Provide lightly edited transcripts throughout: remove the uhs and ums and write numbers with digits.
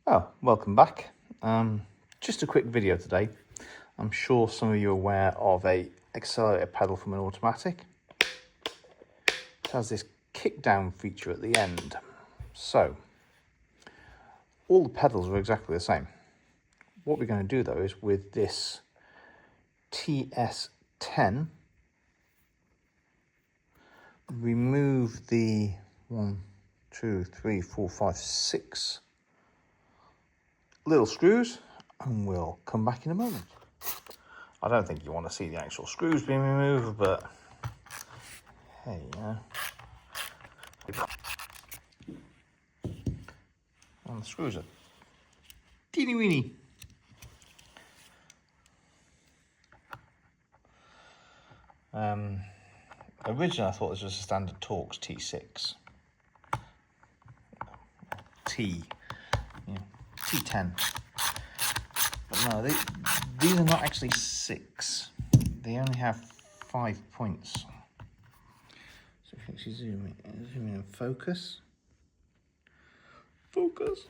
Oh, welcome back. Just a quick video today. I'm sure some of you are aware of a accelerator pedal from an automatic. It has this kickdown feature at the end. So, all the pedals are exactly the same. What we're going to do though is with this TS10, remove the 6 little screws, and we'll come back in a moment. I don't think you want to see the actual screws being removed, but hey, and the screws are teeny weeny. Originally I thought this was a standard Torx T6. T10. But no, these are not actually 6. They only have 5 points. So if you actually zoom in and focus. Focus.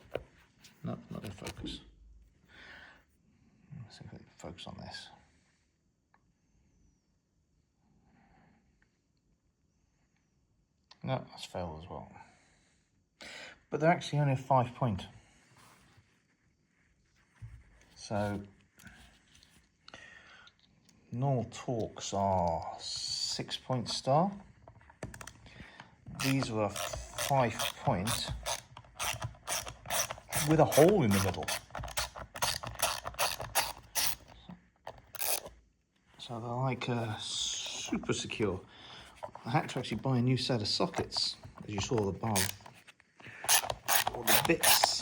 No, not in focus. Let's see if we can focus on this. No, that's failed as well. But they're actually only a 5 point. So, normal Torx are 6 point star. These were a 5 point with a hole in the middle. So they're like super secure. I had to actually buy a new set of sockets, as you saw the bar, all the bits,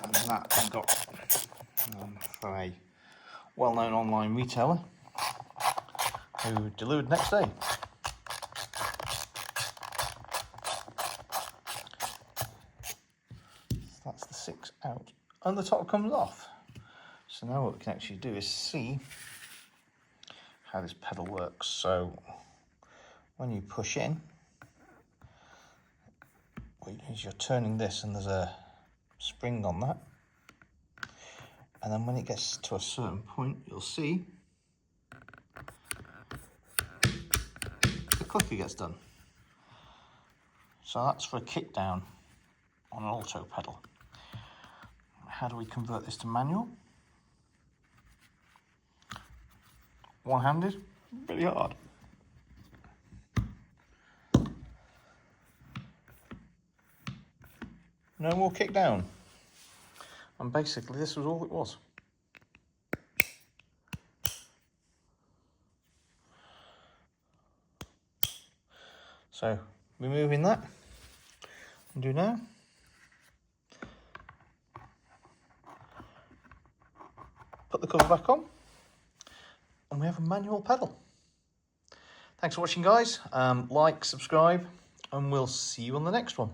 and that I got from a well-known online retailer who delivered next day. So that's the 6 out, and the top comes off. So now what we can actually do is see how this pedal works. So when you push in, what you're turning this, and there's a spring on that, and then when it gets to a certain point, you'll see the clicker gets done. So that's for a kick down on an auto pedal. How do we convert this to manual? One-handed, pretty hard. No more kick down. And basically this was all it was. So removing that, undo now. Put the cover back on, and we have a manual pedal. Thanks for watching, guys. Like, subscribe, and we'll see you on the next one.